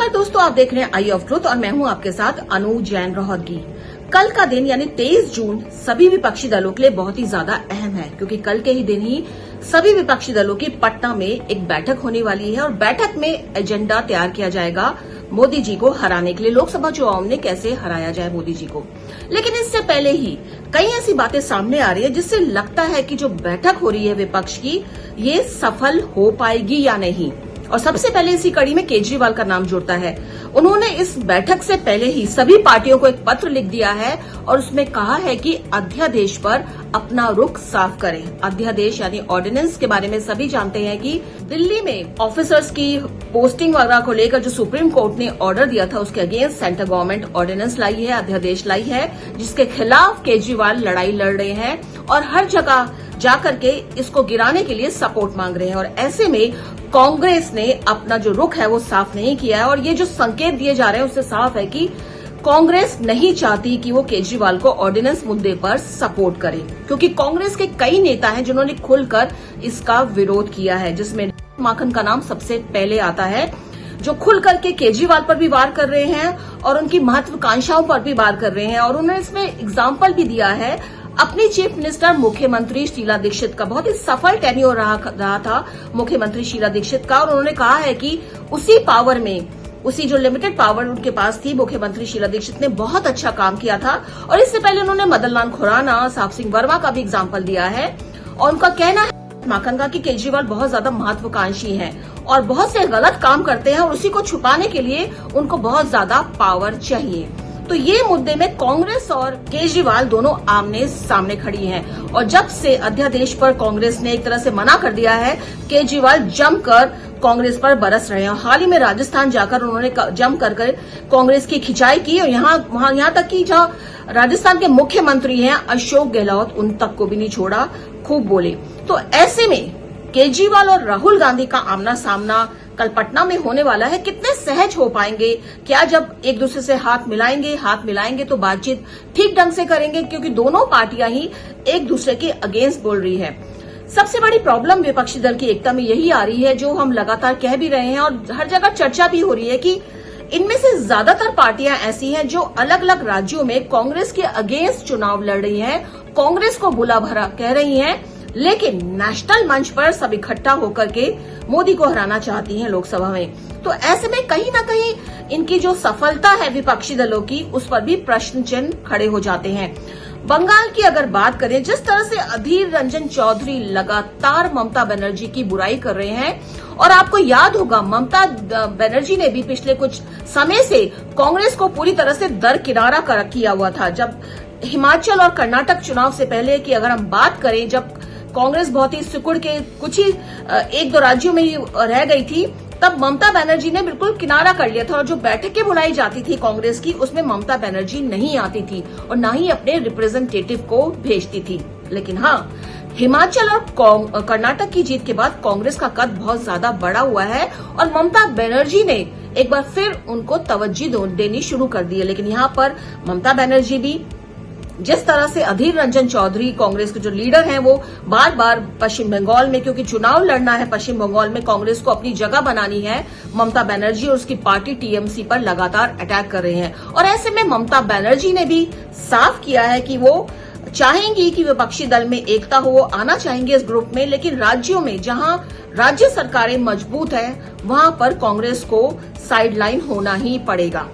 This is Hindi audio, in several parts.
नमस्कार दोस्तों, आप देख रहे हैं आई ऑफ ट्रुथ और मैं हूं आपके साथ अनु जैन रोहतगी। कल का दिन यानी 23 जून सभी विपक्षी दलों के लिए बहुत ही ज्यादा अहम है, क्योंकि कल के ही दिन ही सभी विपक्षी दलों की पटना में एक बैठक होने वाली है और बैठक में एजेंडा तैयार किया जाएगा मोदी जी को हराने के लिए, लोकसभा चुनाव में कैसे हराया जाए मोदी जी को। लेकिन इससे पहले ही कई ऐसी बातें सामने आ रही है जिससे लगता है कि जो बैठक हो रही है विपक्ष की, ये सफल हो पाएगी या नहीं। और सबसे पहले इसी कड़ी में केजरीवाल का नाम जुड़ता है। उन्होंने इस बैठक से पहले ही सभी पार्टियों को एक पत्र लिख दिया है और उसमें कहा है कि अध्यादेश पर अपना रुख साफ करें। अध्यादेश यानी ऑर्डिनेंस के बारे में सभी जानते हैं कि दिल्ली में ऑफिसर्स की पोस्टिंग वगैरह को लेकर जो सुप्रीम कोर्ट ने ऑर्डर दिया था, उसके अगेंस्ट सेंट्रल गवर्नमेंट ऑर्डिनेंस लाई है, अध्यादेश लाई है, जिसके खिलाफ केजरीवाल लड़ाई लड़ रहे हैं और हर जगह जाकर के इसको गिराने के लिए सपोर्ट मांग रहे हैं। और ऐसे में कांग्रेस ने अपना जो रुख है वो साफ नहीं किया है और ये जो संकेत दिए जा रहे हैं उससे साफ है कि कांग्रेस नहीं चाहती कि वो केजरीवाल को ऑर्डिनेंस मुद्दे पर सपोर्ट करे, क्योंकि कांग्रेस के कई नेता हैं जिन्होंने खुलकर इसका विरोध किया है, जिसमें माखन का नाम सबसे पहले आता है, जो खुल करके केजरीवाल पर भी वार कर रहे हैं और उनकी महत्वाकांक्षाओं पर भी वार कर रहे हैं। और उन्होंने इसमें एग्जाम्पल भी दिया है अपनी चीफ मिनिस्टर मुख्यमंत्री शीला दीक्षित का। बहुत ही सफल टेन्योर रहा था मुख्यमंत्री शीला दीक्षित का और उन्होंने कहा है कि उसी पावर में, उसी जो लिमिटेड पावर उनके पास थी, मुख्यमंत्री शीला दीक्षित ने बहुत अच्छा काम किया था। और इससे पहले उन्होंने मदन लाल खुराना, साहब सिंह वर्मा का भी एग्जाम्पल दिया है और उनका कहना है माखन का कि केजरीवाल बहुत ज्यादा महत्वाकांक्षी हैं और बहुत से गलत काम करते हैं और उसी को छुपाने के लिए उनको बहुत ज्यादा पावर चाहिए। तो ये मुद्दे में कांग्रेस और केजरीवाल दोनों आमने सामने खड़ी हैं और जब से अध्यादेश पर कांग्रेस ने एक तरह से मना कर दिया है, केजरीवाल जमकर कांग्रेस पर बरस रहे हैं। हाल ही में राजस्थान जाकर उन्होंने जम कर कांग्रेस की खिंचाई की और यहाँ तक कि जहाँ राजस्थान के मुख्यमंत्री हैं अशोक गहलोत, उन तक को भी नहीं छोड़ा, खूब बोले। तो ऐसे में केजरीवाल और राहुल गांधी का आमना सामना कल पटना में होने वाला है। कितने सहज हो पाएंगे? क्या जब एक दूसरे से हाथ मिलाएंगे तो बातचीत ठीक ढंग से करेंगे? क्योंकि दोनों पार्टियां ही एक दूसरे के अगेंस्ट बोल रही है। सबसे बड़ी प्रॉब्लम विपक्षी दल की एकता में यही आ रही है, जो हम लगातार कह भी रहे हैं और हर जगह चर्चा भी हो रही है, कि इनमें से ज्यादातर पार्टियां ऐसी हैं जो अलग अलग राज्यों में कांग्रेस के अगेंस्ट चुनाव लड़ रही हैं, कांग्रेस को बुला भरा कह रही हैं, लेकिन नेशनल मंच पर सब इकट्ठा होकर के मोदी को हराना चाहती हैं लोकसभा में। तो ऐसे में कहीं ना कहीं इनकी जो सफलता है विपक्षी दलों की, उस पर भी प्रश्न चिन्ह खड़े हो जाते हैं। बंगाल की अगर बात करें, जिस तरह से अधीर रंजन चौधरी लगातार ममता बनर्जी की बुराई कर रहे हैं, और आपको याद होगा ममता बनर्जी ने भी पिछले कुछ समय से कांग्रेस को पूरी तरह से दरकिनारा किया हुआ था। जब हिमाचल और कर्नाटक चुनाव से पहले की अगर हम बात करें, जब कांग्रेस बहुत ही सिकुड़ के कुछ ही एक दो राज्यों में ही रह गई थी, तब ममता बनर्जी ने बिल्कुल किनारा कर लिया था और जो बैठकें बुलाई जाती थी कांग्रेस की, उसमें ममता बनर्जी नहीं आती थी और न ही अपने रिप्रेजेंटेटिव को भेजती थी। लेकिन हाँ, हिमाचल और कर्नाटक की जीत के बाद कांग्रेस का कद बहुत ज्यादा बढ़ा हुआ है और ममता बनर्जी ने एक बार फिर उनको तवज्जो देनी शुरू कर दी है। लेकिन यहाँ पर ममता बनर्जी भी, जिस तरह से अधीर रंजन चौधरी कांग्रेस के जो लीडर हैं, वो बार बार पश्चिम बंगाल में, क्योंकि चुनाव लड़ना है पश्चिम बंगाल में, कांग्रेस को अपनी जगह बनानी है, ममता बनर्जी और उसकी पार्टी टीएमसी पर लगातार अटैक कर रहे हैं। और ऐसे में ममता बनर्जी ने भी साफ किया है कि वो चाहेंगी कि विपक्षी दल में एकता हो, वो आना चाहेंगे इस ग्रुप में, लेकिन राज्यों में जहां राज्य सरकारें मजबूत है वहां पर कांग्रेस को साइडलाइन होना ही पड़ेगा।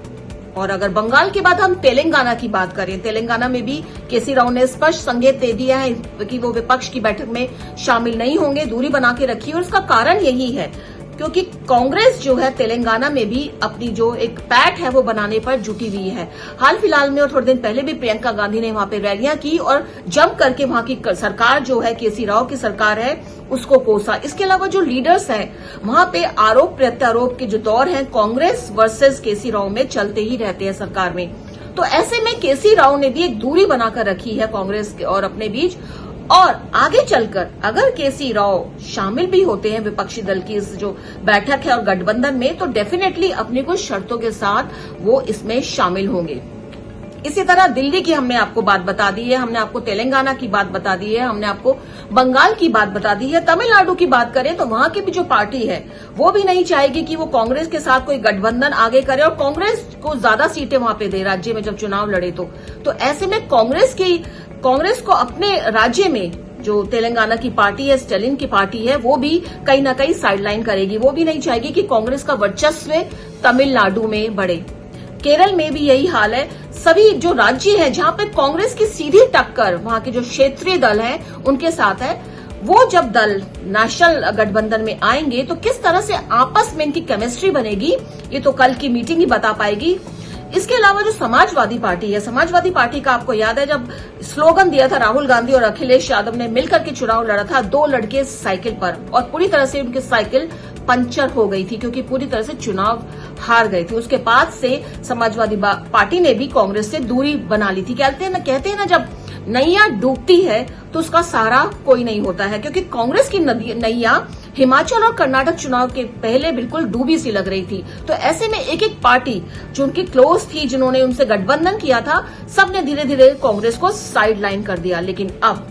और अगर बंगाल के बाद हम तेलंगाना की बात करें, तेलंगाना में भी केसी राव ने स्पष्ट संकेत दे दिया है कि वो विपक्ष की बैठक में शामिल नहीं होंगे, दूरी बना के रखी। और इसका कारण यही है क्योंकि कांग्रेस जो है तेलंगाना में भी अपनी जो एक पैठ है वो बनाने पर जुटी हुई है। हाल फिलहाल में और थोड़े दिन पहले भी प्रियंका गांधी ने वहां पे रैलियां की और जम करके वहां की सरकार जो है, केसी राव की सरकार है, उसको कोसा। इसके अलावा जो लीडर्स हैं वहां पे आरोप प्रत्यारोप के जो दौर हैं कांग्रेस वर्सेस केसी राव में चलते ही रहते हैं सरकार में। तो ऐसे में केसी राव ने भी एक दूरी बनाकर रखी है कांग्रेस और अपने बीच। और आगे चलकर अगर केसी राव शामिल भी होते हैं विपक्षी दल की इस जो बैठक है और गठबंधन में, तो डेफिनेटली अपनी कुछ शर्तों के साथ वो इसमें शामिल होंगे। इसी तरह दिल्ली की हमने आपको बात बता दी है, हमने आपको तेलंगाना की बात बता दी है, हमने आपको बंगाल की बात बता दी है। तमिलनाडु की बात करें तो वहां की भी जो पार्टी है वो भी नहीं चाहेगी कि वो कांग्रेस के साथ कोई गठबंधन आगे करे और कांग्रेस को ज्यादा सीटें वहां पे दे राज्य में जब चुनाव लड़े तो ऐसे में कांग्रेस को अपने राज्य में जो तेलंगाना की पार्टी है, स्टालिन की पार्टी है, वो भी कहीं ना कहीं साइडलाइन करेगी। वो भी नहीं चाहेगी कि कांग्रेस का वर्चस्व तमिलनाडु में बढ़े। केरल में भी यही हाल है। सभी जो राज्य है जहां पे कांग्रेस की सीधी टक्कर वहां के जो क्षेत्रीय दल हैं उनके साथ है, वो जब दल नेशनल गठबंधन में आएंगे तो किस तरह से आपस में इनकी केमिस्ट्री बनेगी ये तो कल की मीटिंग ही बता पाएगी। इसके अलावा जो समाजवादी पार्टी है, समाजवादी पार्टी का आपको याद है जब स्लोगन दिया था राहुल गांधी और अखिलेश यादव ने मिलकर के चुनाव लड़ा था, 2 लड़के साइकिल पर, और पूरी तरह से उनकी साइकिल पंचर हो गई थी क्योंकि पूरी तरह से चुनाव हार गए थे। उसके बाद से समाजवादी पार्टी ने भी कांग्रेस से दूरी बना ली थी। कहते हैं ना जब नैया डूबती है तो उसका सहारा कोई नहीं होता है, क्योंकि कांग्रेस की नैया हिमाचल और कर्नाटक चुनाव के पहले बिल्कुल डूबी सी लग रही थी। तो ऐसे में एक एक पार्टी जो उनकी क्लोज थी, जिन्होंने उनसे गठबंधन किया था, सबने धीरे धीरे कांग्रेस को साइडलाइन कर दिया। लेकिन अब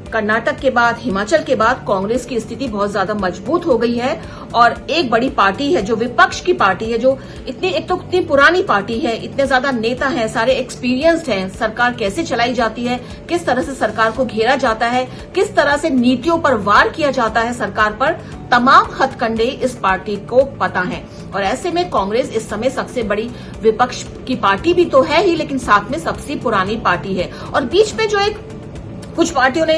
कर्नाटक के बाद, हिमाचल के बाद कांग्रेस की स्थिति बहुत ज्यादा मजबूत हो गई है और एक बड़ी पार्टी है जो विपक्ष की पार्टी है, जो इतनी पुरानी पार्टी है, इतने ज्यादा नेता हैं, सारे एक्सपीरियंस्ड हैं, सरकार कैसे चलाई जाती है, किस तरह से सरकार को घेरा जाता है, किस तरह से नीतियों पर वार किया जाता है सरकार पर, तमाम हथकंडे इस पार्टी को पता है। और ऐसे में कांग्रेस इस समय सबसे बड़ी विपक्ष की पार्टी भी तो है ही, लेकिन साथ में सबसे पुरानी पार्टी है। और बीच में जो कुछ पार्टियों ने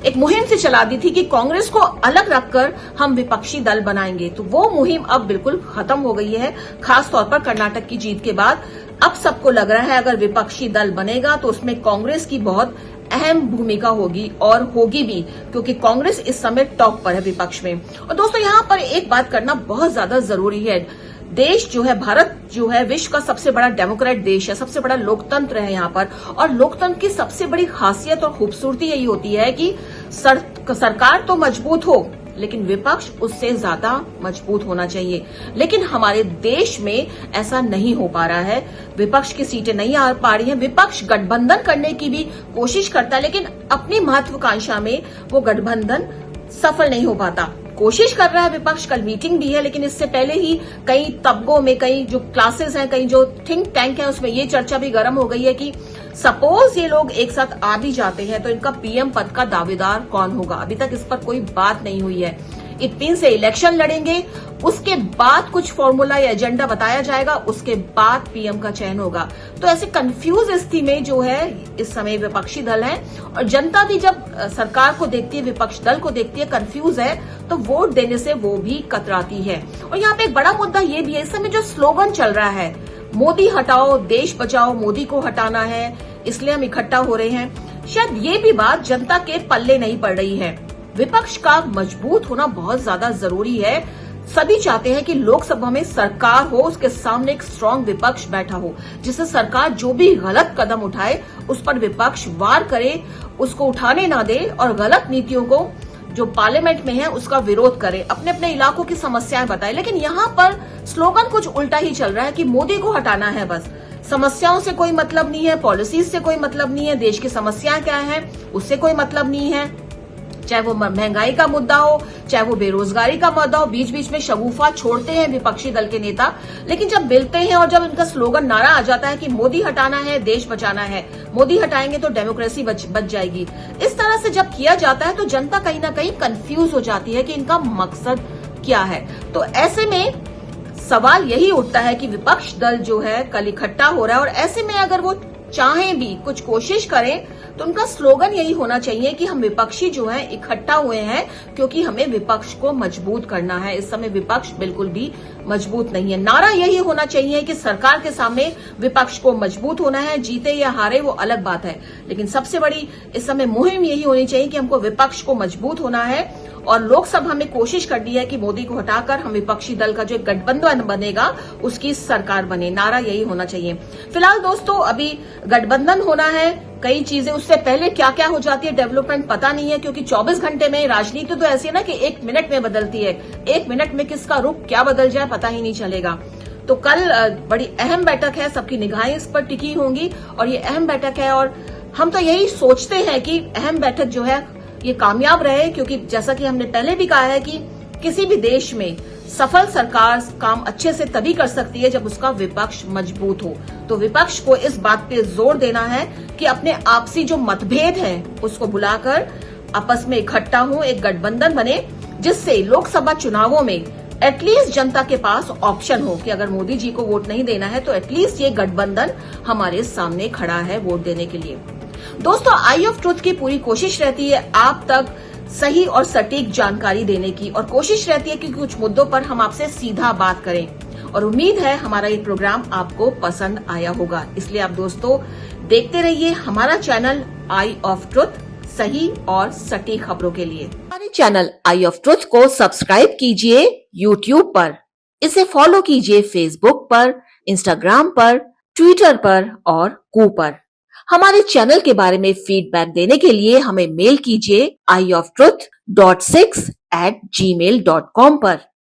एक मुहिम से चला दी थी कि कांग्रेस को अलग रखकर हम विपक्षी दल बनाएंगे, तो वो मुहिम अब बिल्कुल खत्म हो गई है। खास तौर पर कर्नाटक की जीत के बाद अब सबको लग रहा है अगर विपक्षी दल बनेगा तो उसमें कांग्रेस की बहुत अहम भूमिका होगी, और होगी भी, क्योंकि कांग्रेस इस समय टॉप पर है विपक्ष में। और दोस्तों यहाँ पर एक बात करना बहुत ज्यादा जरूरी है। देश जो है, भारत जो है, विश्व का सबसे बड़ा डेमोक्रेट देश है, सबसे बड़ा लोकतंत्र है यहाँ पर, और लोकतंत्र की सबसे बड़ी खासियत और खूबसूरती यही होती है कि सरकार तो मजबूत हो लेकिन विपक्ष उससे ज्यादा मजबूत होना चाहिए। लेकिन हमारे देश में ऐसा नहीं हो पा रहा है, विपक्ष की सीटें नहीं आ पा रही हैं। विपक्ष गठबंधन करने की भी कोशिश करता है लेकिन अपनी महत्वाकांक्षा में वो गठबंधन सफल नहीं हो पाता। कोशिश कर रहा है विपक्ष, कल मीटिंग भी है, लेकिन इससे पहले ही कई तबकों में, कई जो क्लासेस हैं, कई जो थिंक टैंक है, उसमें ये चर्चा भी गर्म हो गई है कि सपोज ये लोग एक साथ आ भी जाते हैं तो इनका पीएम पद का दावेदार कौन होगा। अभी तक इस पर कोई बात नहीं हुई है। इतने से इलेक्शन लड़ेंगे, उसके बाद कुछ फॉर्मूला या एजेंडा बताया जाएगा, उसके बाद पीएम का चयन होगा। तो ऐसे कंफ्यूज स्थिति में जो है इस समय विपक्षी दल है, और जनता भी जब सरकार को देखती है, विपक्ष दल को देखती है, कंफ्यूज है, तो वोट देने से वो भी कतराती है। और यहाँ पे एक बड़ा मुद्दा ये भी है, इस समय जो स्लोगन चल रहा है, मोदी हटाओ देश बचाओ, मोदी को हटाना है इसलिए हम इकट्ठा हो रहे हैं, शायद ये भी बात जनता के पल्ले नहीं पड़ रही है। विपक्ष का मजबूत होना बहुत ज्यादा जरूरी है। सभी चाहते हैं कि लोकसभा में सरकार हो, उसके सामने एक स्ट्रांग विपक्ष बैठा हो, जिससे सरकार जो भी गलत कदम उठाए उस पर विपक्ष वार करे, उसको उठाने ना दे, और गलत नीतियों को जो पार्लियामेंट में है उसका विरोध करे, अपने अपने इलाकों की समस्याएं बताए। लेकिन यहाँ पर स्लोगन कुछ उल्टा ही चल रहा है कि मोदी को हटाना है, बस समस्याओं से कोई मतलब नहीं है, पॉलिसीज से कोई मतलब नहीं है, देश की समस्याएं क्या है उससे कोई मतलब नहीं है, चाहे वो महंगाई का मुद्दा हो, चाहे वो बेरोजगारी का मुद्दा हो। बीच बीच में शगुफा छोड़ते हैं विपक्षी दल के नेता, लेकिन जब मिलते हैं और जब इनका स्लोगन नारा आ जाता है कि मोदी हटाना है देश बचाना है, मोदी हटाएंगे तो डेमोक्रेसी बच जाएगी, इस तरह से जब किया जाता है तो जनता कहीं ना कहीं कंफ्यूज हो जाती है कि इनका मकसद क्या है। तो ऐसे में सवाल यही उठता है कि विपक्ष दल जो है कल इकट्ठा हो रहा है, और ऐसे में अगर वो चाहें भी, कुछ कोशिश करें, तो उनका स्लोगन यही होना चाहिए कि हम विपक्षी जो है इकट्ठा हुए हैं क्योंकि हमें विपक्ष को मजबूत करना है। इस समय विपक्ष बिल्कुल भी मजबूत नहीं है। नारा यही होना चाहिए कि सरकार के सामने विपक्ष को मजबूत होना है, जीते या हारे वो अलग बात है, लेकिन सबसे बड़ी इस समय मुहिम यही होनी चाहिए कि हमको विपक्ष को मजबूत होना है, और लोकसभा में कोशिश करनी है कि मोदी को हटाकर हम विपक्षी दल का जो एक गठबंधन बनेगा उसकी सरकार बने। नारा यही होना चाहिए। फिलहाल दोस्तों अभी गठबंधन होना है, कई चीजें उससे पहले क्या क्या हो जाती है डेवलपमेंट पता नहीं है, क्योंकि 24 घंटे में राजनीति तो ऐसी है ना कि 1 मिनट में बदलती है, 1 मिनट में किसका रुख क्या बदल जाए पता ही नहीं चलेगा। तो कल बड़ी अहम बैठक है, सबकी निगाहें इस पर टिकी होंगी और ये अहम बैठक है और हम तो यही सोचते हैं कि अहम बैठक जो है ये कामयाब रहे, क्योंकि जैसा कि हमने पहले भी कहा है कि किसी भी देश में सफल सरकार काम अच्छे से तभी कर सकती है जब उसका विपक्ष मजबूत हो। तो विपक्ष को इस बात पे जोर देना है कि अपने आपसी जो मतभेद है उसको भुलाकर आपस में इकट्ठा हो, एक गठबंधन बने, जिससे लोकसभा चुनावों में एटलीस्ट जनता के पास ऑप्शन हो कि अगर मोदी जी को वोट नहीं देना है तो एटलीस्ट ये गठबंधन हमारे सामने खड़ा है वोट देने के लिए। दोस्तों, आई ऑफ ट्रुथ की पूरी कोशिश रहती है आप तक सही और सटीक जानकारी देने की, और कोशिश रहती है कि कुछ मुद्दों पर हम आपसे सीधा बात करें, और उम्मीद है हमारा ये प्रोग्राम आपको पसंद आया होगा। इसलिए आप दोस्तों देखते रहिए हमारा चैनल आई ऑफ ट्रुथ, सही और सटीक खबरों के लिए। हमारे चैनल आई ऑफ ट्रुथ को सब्सक्राइब कीजिए यूट्यूब पर, इसे फॉलो कीजिए फेसबुक पर, इंस्टाग्राम पर, ट्विटर पर और कू पर। हमारे चैनल के बारे में फीडबैक देने के लिए हमें मेल कीजिए ioftruth.6@gmail.com पर।